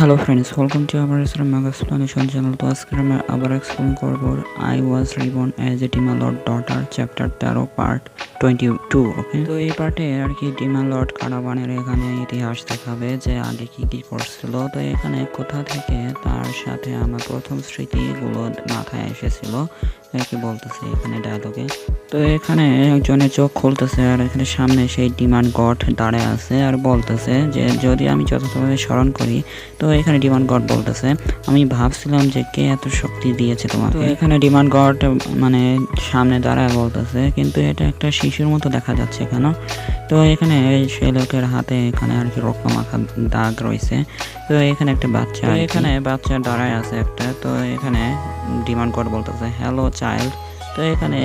Hello friends, welcome to our mega explanation channel. তো আজকে আমরা আবার এক্সপ্লেন করব I was reborn as a Dima Lord daughter chapter 13 part 22। ওকে, তো এই পার্টে আর কি ডিমা লর্ড কারাবানের এখানে ইতিহাস দেখাবে যে আগে কি কি করছিল। তো এখানে কোথা থেকে তার সাথে আমার প্রথম স্মৃতিগুলো মাথায় এসেছিল কি বলতেছে এখানে ডায়লগে। তো এখানে একজনের চোখ খুলতেছে আর এখানে সামনে সেই ডিমান্ড গড দাঁড়ায় আছে আর বলতেছে যে যদি আমি যথাযথভাবে স্মরণ করি। তো এখানে ডিমান্ড গড বলতেছে আমি ভাবছিলাম যে কে এত শক্তি দিয়েছে তোমাকে। তো এখানে ডিমান্ড গড মানে সামনে দাঁড়ায় বলতেছে কিন্তু এটা একটা শিশুর মতো দেখা যাচ্ছে এখানে। তো এখানে সেই লোকের হাতে এখানে আর কি রক্ত মাখা দাগ রয়েছে। তো এখানে একটা বাচ্চা, এখানে বাচ্চা দাঁড়ায় আছে একটা। তো এখানে ডিমান্ড গড বলতেছে হ্যালো চাইল্ড। তো এখানে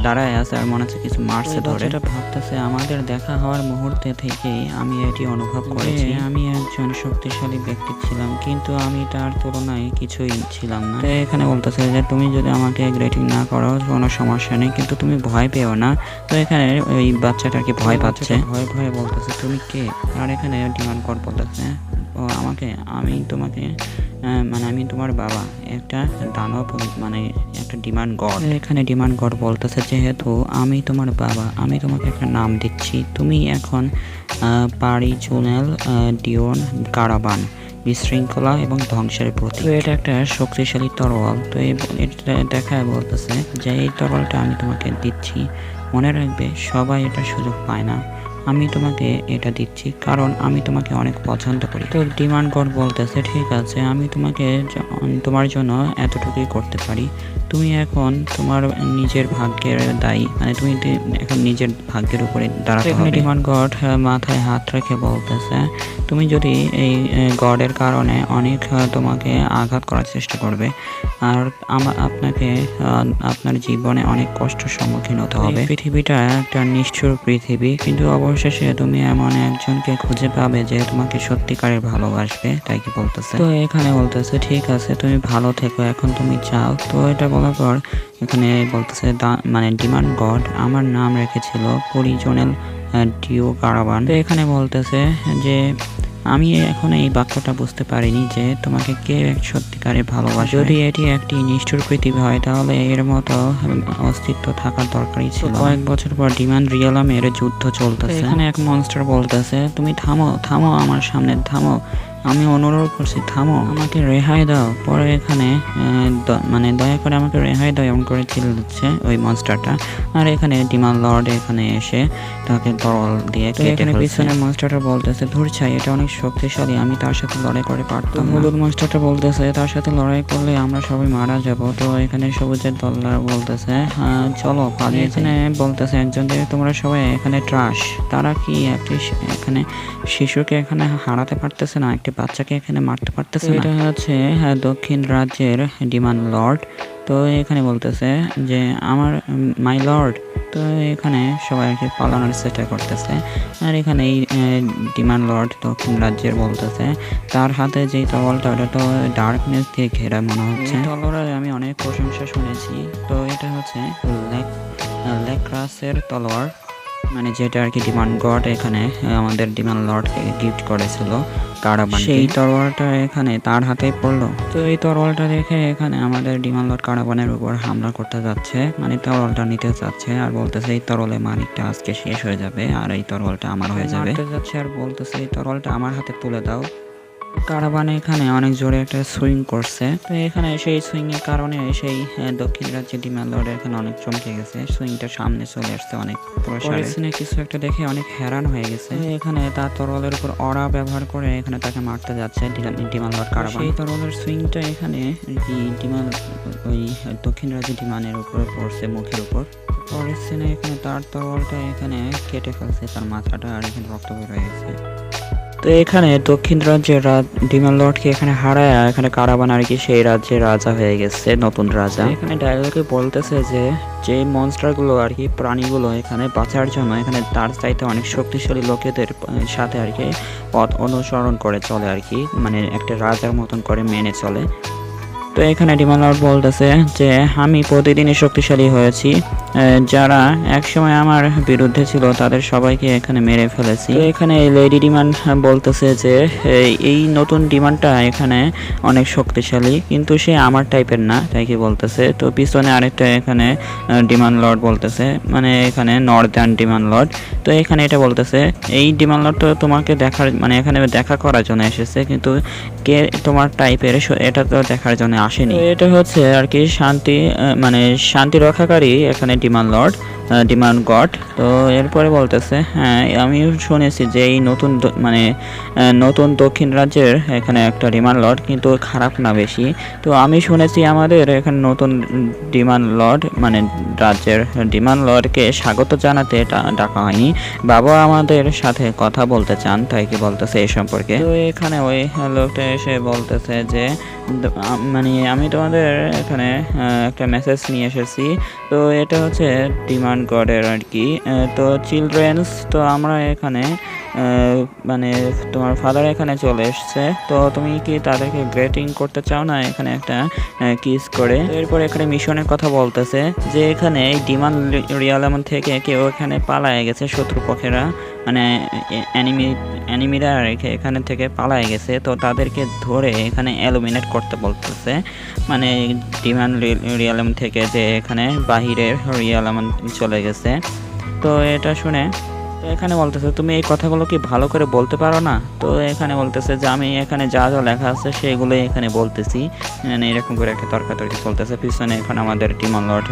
দাঁড়ায় আছে আর মনে হচ্ছে কিছু মারছে ধরে। এটা ভাবতেছে আমাদের দেখা হওয়ার মুহূর্তে থেকেই আমি এটি অনুভব করেছি আমি একজন শক্তিশালী ব্যক্তি ছিলাম, কিন্তু আমি তার তুলনায় কিছুই ছিলাম না। তো এখানে বলতেছে যে তুমি যদি আমাকে গ্রেটিং না করো কোনো সমস্যা নেই, কিন্তু তুমি ভয় পেও না। তো এখানে ওই বাচ্চাটা কি ভয় পাচ্ছে, ভয় ভয়ে বলতেছে তুমি কে। আর এখানে ডিমান্ড গড বলতেছে ও আমাকে, আমি তোমাকে মানে আমি তোমার বাবা, একটা দানব মানে একটা ডিমান্ড গড। এখানে ডিমান্ড গড বলতেছে যেহেতু আমি তোমার বাবা আমি তোমাকে একটা নাম দিচ্ছি, তুমি এখন পারিজুনেল ডিওন কারাবান, বিশৃঙ্খলা এবং ধ্বংসের প্রতীক। তো এটা একটা শক্তিশালী তরোয়াল। তো এটা দেখায় বলতেছে যে এই তরোয়ালটা আমি তোমাকে দিচ্ছি, মনে রাখবে সবাই এটা সুযোগ পায় না, আমি তোমাকে এটা দিচ্ছি কারণ আমি তোমাকে অনেক পছন্দ করি। তো ডিমান্ড গড বলতেছে ঠিক আছে আমি তোমাকে তোমার জন্য এতটুকুই করতে পারি, তুমি এখন তোমার নিজের ভাগ্যের দায়ী, মানে তুমি এখন নিজের ভাগ্যের উপরে দাঁড়াতে হবে। ডিমান্ড গড মাথায় হাত রেখে বলতেছে তুমি যদি এই গডের কারণে অনেক তোমাকে আঘাত করার চেষ্টা করবে আর আপনাকে আপনার জীবনে অনেক কষ্টের সম্মুখীন হতে হবে। পৃথিবীটা একটা নিষ্ঠুর পৃথিবী, কিন্তু অবশেষে তুমি এমন একজনকে খুঁজে পাবে যে তোমাকে সত্যিকারের ভালোবাসবে, তাই কি বলতেছে। তো এখানে বলতেছে ঠিক আছে তুমি ভালো থেকো, এখন তুমি যাও। তো এটা বলার পর এখানে বলতেছে মানে ডিমান্ড গড আমার নাম রেখেছিল পরিজনেল ডিও কারাবান। তো এখানে বলতেছে যে আমি এখন এই বাক্যটা বুঝতে পারিনি যে তোমাকে কে সত্যিকারে ভালোবাসে। যদি এটি একটি নিষ্ঠুর পৃথিবী হয় তাহলে এর মতো অস্তিত্ব থাকার দরকারই ছিল। কয়েক বছর পর ডিমান্ড রিয়ালামের যুদ্ধ চলতেছে। এখানে এক মনস্টার বলতেছে তুমি থামো থামো, আমার সামনে থামো, আমি অনুরোধ করছি থামো, আমাকে রেহাই দাও। পরে এখানে মানে দয়া করে আমাকে রেহাই দাও এমন করে চিল্লাচ্ছে ওই মনস্টারটা। আর এখানে ডিমান্ড লর্ড এখানে এসে তাকে তরল দিয়ে কেটে ফেলছে। পিছনে মনস্টারটা বলতেছে ধুর ছাই, এটা অনেক শক্তিশালী, আমি তার সাথে লড়াই করে পারতাম না। হলুদ মনস্টারটা বলতেছে তার সাথে লড়াই করলে আমরা সবাই মারা যাব। তো এখানে সবুজের দলরা বলতেছে চলো পালিয়ে। এখানে বলতেছে একজন যে তোমরা সবাই এখানে ট্রাশ, তারা কি একটি এখানে শিশুকে এখানে হারাতে পারতেছে না, একটি বাচ্চাকে এখানে মারতে পারতেছে না। এটা হচ্ছে দক্ষিণ রাজ্যের ডিমান্ড লর্ড। তো এখানে বলতেছে যে আমার মাই লর্ড। তো এখানে সবাই আর কি পালানোর চেষ্টা করতেছে। আর এখানে এই ডিমান্ড লর্ড দক্ষিণ রাজ্যের বলতেছে তার হাতে যেই তলোয়ারটা ওটা তো ডার্কনেস দিয়ে ঘেরা মনে হচ্ছে। তলোয়ারের আমি অনেক প্রশংসা শুনেছি। তো এটা হচ্ছে লেক্রাসের তলোয়ার, মানে যেটা আর কি ডিমান্ড গড এখানে আমাদের ডিমান্ড লর্ডকে গিফট করেছিল কারাবান। সেই তরোয়ালটা এখানে তার হাতেই পড়লো। তো এই তরোয়ালটা দেখে এখানে আমাদের ডিমান্ড লর্ড কারাবানের উপর হামলা করতে যাচ্ছে, মানে তরোয়ালটা নিতে যাচ্ছে আর বলতেছে এই তরোয়ালের মালিকটা আজকে শেষ হয়ে যাবে আর এই তরোয়ালটা আমার হয়ে যাবে। যাচ্ছে আর বলতেছে এই তরোয়ালটা আমার হাতে তুলে দাও। কারাবান এখানে অনেক জোরে একটা সুইং করছে। তো এখানে সেই সুইং এর কারণে সেই দক্ষিণ রাজ্যের ডিমান্ড লর্ড এখানে অনেক চমকে গেছে, সুইংটা সামনে চলে আসছে অনেক প্রসারে। কিছু একটা দেখে অনেক হেরান হয়ে গেছে। এখানে তার তরলের উপর অরা ব্যবহার করে এখানে তাকে মারতে যাচ্ছে ডিমান্ড লর্ড কারাবান। সেই তরলের সুইংটা এখানে ডিমান্ড ওই দক্ষিণ রাজ্যের ডিমান্ডের উপরে পড়ছে, মুখের উপর। পরের সিনে এখানে তার তরলটা এখানে কেটে ফেলছে তার মাথাটা আর এখানে রক্ত বের হয়ে গেছে। তো এখানে দক্ষিণ রাজ্যের ডিমান্ড লর্ডকে এখানে হারায় এখানে কারাবান আর কি সেই রাজ্যের রাজা হয়ে গেছে, নতুন রাজা। এখানে ডায়লগে বলতেছে যে মনস্টারগুলো আর কি প্রাণীগুলো এখানে বাঁচার জন্য এখানে তার চাইতে অনেক শক্তিশালী লোকেদের সাথে আর কি পথ অনুসরণ করে চলে আর কি, মানে একটা রাজার মতন করে মেনে চলে। তো তো এখানে ডিমান্ড লর্ড বলতেছে যে আমি প্রতিদিনই শক্তিশালী হয়েছি, যারা একসময় আমার বিরুদ্ধে ছিল তাদের সবাইকে এখানে মেরে ফেলেছি। তো এখানে লেডি ডিমান্ড বলতেছে যে এই নতুন ডিমান্ডটা এখানে অনেক শক্তিশালী, কিন্তু সে আমার টাইপের না, তাই কি বলতেছে। তো পিছনে আরেকটা এখানে ডিমান্ড লর্ড বলতেছে, মানে এখানে নর্দার্ন ডিমান্ড লর্ড। তো এখানে এটা বলতেছে এই ডিমান্ড লর্ড তো তোমাকে দেখার মানে এখানে দেখা করার জন্য এসেছে, কিন্তু কে তোমার টাইপের এটা তো দেখার জন্য আসেনি। এটা হচ্ছে আর কি শান্তি মানে শান্তি রক্ষাকারী এখানে ডিমান্ড লর্ড, ডিমান্ড গড। তো এরপরে বলতেছে হ্যাঁ আমি শুনেছি যে এই নতুন মানে নতুন দক্ষিণ রাজ্যের এখানে একটা ডিমান্ড লর্ড, কিন্তু খারাপ না বেশি। তো আমি শুনেছি আমাদের এখানে নতুন ডিমান্ড লর্ড মানে রাজ্যের ডিমান্ড লর্ডকে স্বাগত জানাতে ডাকা হয়নি, বাবা আমাদের সাথে কথা বলতে চান, তাই কি বলতেছে এই সম্পর্কে। তো এখানে ওই লোকটা এসে বলতেছে যে মানে আমি তোমাদের এখানে একটা মেসেজ নিয়ে এসেছি। তো এটা হচ্ছে ডিমান্ড গডের আর কি। তো চিলড্রেন্স, তো আমরা এখানে মানে তোমার ফাদার এখানে চলে এসছে, তো তুমি কি তাদেরকে গ্রেটিং করতে চাও না এখানে একটা কিস করে। এরপর এখানে মিশনের কথা বলতেছে যে এখানে এই ডিমান্ড রিয়ালাম থেকে কেউ এখানে পালায় গেছে, শত্রুপক্ষেরা মানে অ্যানিমিরা এখানে থেকে পালায় গেছে, তো তাদেরকে ধরে এখানে এলিমিনেট করতে বলতেছে, মানে ডিমান্ড রিয়ালাম থেকে যে এখানে বাহিরের রিয়ালাম চলে গেছে। তো এটা শুনে তো এখানে বলতেছে তুমি এই কথাগুলো কি ভালো করে বলতে পারো না। তো এখানে বলতেছে যে আমি এখানে যা যা লেখা আছে সেগুলোই এখানে বলতেছি, মানে এরকম করে একটা তর্কাতর্কি চলতেছে। পিছনে এখন আমাদের ডিমান্ড লর্ড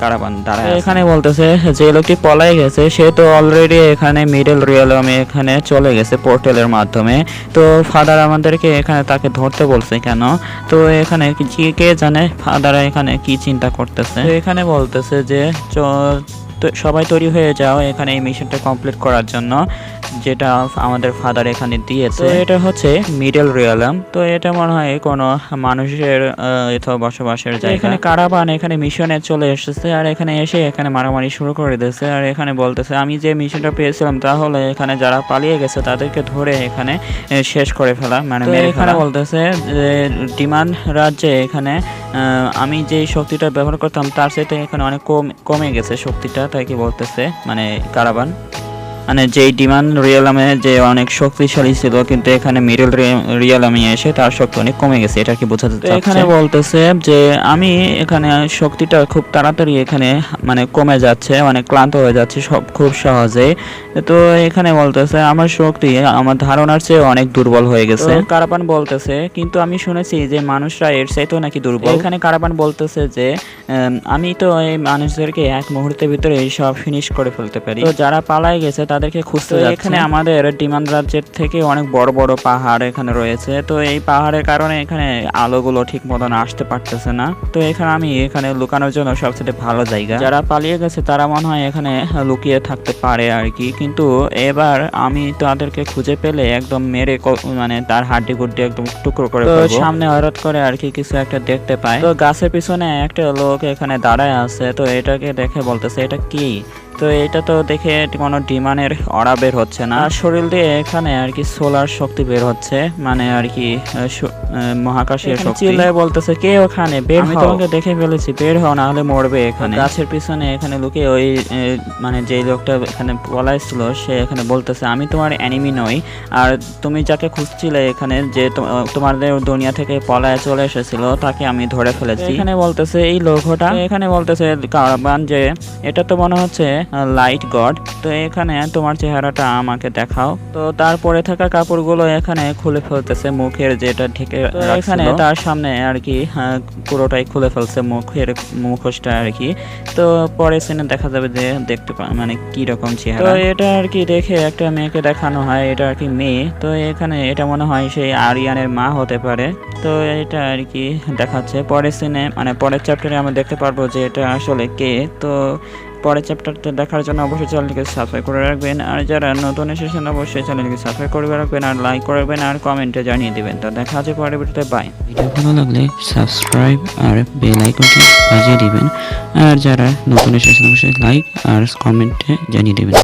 কারাবান দাঁড়ায়। এখানে বলতেছে যে লোকটি পলাই গেছে সে তো অলরেডি এখানে মিডল রিয়ালামে এখানে চলে গেছে পোর্টালের মাধ্যমে। তো ফাদার আমাদেরকে এখানে তাকে ধরতে বলছে কেন, তো এখানে কে জানে ফাদার এখানে কি চিন্তা করতেছে। তো এখানে বলতেছে যে তো সবাই তৈরি হয়ে যাও এখানে এই মিশনটা কমপ্লিট করার জন্য, যেটা আমাদের ফাদার এখানে দিয়েছে। এটা হচ্ছে মিডল রিয়ালাম। তো এটা মনে হয় কোনো মানুষের বসবাসের জায়গা। এখানে কারাবান এখানে মিশনে চলে এসেছে, আর এখানে এসে এখানে মারামারি শুরু করে দিয়েছে। আর এখানে বলতেছে আমি যে মিশনটা পেয়েছিলাম তাহলে এখানে যারা পালিয়ে গেছে তাদেরকে ধরে এখানে শেষ করে ফেলা, মানে মেরে ফেলা। বলতেছে যে ডিমান্ড রাজ্যে এখানে আমি যে শক্তিটা ব্যবহার করতাম তার সাথে এখানে অনেক কমে গেছে শক্তিটা, তাই কি বলতেছে মানে কারাবান, মানে যেই ডিমান্ড রিয়ালামে যে অনেক শক্তিশালী ছিল, কিন্তু এখানে মিডল রিয়ালামে এসে তার শক্তি অনেক কমে গেছে, এটা কি বোঝাতে চাচ্ছে। এখানে বলতেছে যে আমি এখানে শক্তিটা খুব তাড়াতাড়ি এখানে মানে কমে যাচ্ছে, অনেক ক্লান্ত হয়ে যাচ্ছে সব খুব সহজেই। তো এখানে বলতেছে আমার শক্তি আমার ধারণার চেয়ে অনেক দুর্বল হয়ে গেছে। কারাবান বলতেছে কিন্তু আমি শুনেছি যে মানুষরা এর চাইতেও নাকি দুর্বল। এখানে কারাবান বলতেছে যে আমি তো এই মানুষদেরকে এক মুহূর্তের ভিতরে সব ফিনিশ করে ফেলতে পারি, তো যারা পালায় গেছে তাদেরকে খুঁজতে যাচ্ছে। এখানে আমাদের ডিমান্ড রাজ্যের থেকে অনেক বড় বড় পাহাড় এখানে রয়েছে, তো এই পাহাড়ের কারণে এখানে আলোগুলো ঠিক মতন আসতে পারতেছে না। তো এখানে আমি এখানে লুকানোর জন্য সবচেয়ে ভালো জায়গা, যারা পালিয়ে গেছে তারা মনে হয় এখানে লুকিয়ে থাকতে পারে আর কি। কিন্তু এবার আমি তাদেরকে খুঁজে পেলে একদম মেরে মানে তার হাড্ডি গুড্ডি একদম টুকরো করে ফেলবো। সামনে হঠাৎ করে আর কি কিছু একটা দেখতে পায়, তো গাছের পিছনে একটা লোক এখানে দাঁড়ায় আছে। তো এটাকে দেখে বলতেছে এটা কি, তো এটা তো দেখে কোনো ডিমান্ডের অরা বের হচ্ছে না, শরীর দিয়ে এখানে আর কি সোলার শক্তি বের হচ্ছে, মানে আর কি মহাকাশীয় শক্তি। চিল্লায় বলতেছে কে ওখানে, বের হও, আমি তোমাকে দেখে ফেলেছি, বের হও না হলে মরবে। এখানে গাছের পিছনে এখানে লুকিয়ে ওই মানে যেই লোকটা এখানে পলাইছিল সে এখানে বলতেছে আমি তোমার এনিমি নই, আর তুমি যাকে খুঁজছিলে এখানে যে তোমাদের দুনিয়া থেকে পলায় চলে এসেছিল তাকে আমি ধরে ফেলেছি। এখানে বলতেছে এই লোকটা, এখানে বলতেছে কারাবান যে এটা তো মনে হচ্ছে লাইট গড, তো এখানে তোমার চেহারাটা আমাকে দেখাও। তো তারপরে থাকা কাপড়গুলো এখানে খুলে ফেলতেছে, মুখের যেটা ঢেকে এখানে তার সামনে আর কি পুরোটাই খুলে ফেলছে মুখের মুখোশটা আর কি। তো পরে সিনে দেখা যাবে যে দেখতে মানে কি রকম চেহারা। তো এটা আর কি দেখে একটা মেয়েকে দেখানো হয়, এটা আর কি মেয়ে। তো এখানে এটা মনে হয় সেই আরিয়ানের মা হতে পারে। তো এটা আর কি দেখাচ্ছে পরের সিনে, মানে পরের চ্যাপ্টারে আমরা দেখতে পারবো যে এটা আসলে কে। তো পরের চ্যাপ্টারটা দেখার জন্য অবশ্যই চ্যানেলটিকে সাবস্ক্রাইব করে রাখবেন, আর যারা নতুন এসেছেন অবশ্যই চ্যানেলটিকে সাবস্ক্রাইব করে রাখবেন, আর লাইক করবেন, আর কমেন্টে জানিয়ে দিবেন। তো দেখা হচ্ছে পরের ভিডিওতে, বাই। ভিডিও ভালো লাগলে সাবস্ক্রাইব আর বেল আইকনটি বাজিয়ে দিবেন, আর যারা নতুন এসেছেন অবশ্যই লাইক আর কমেন্টে জানিয়ে দিবেন।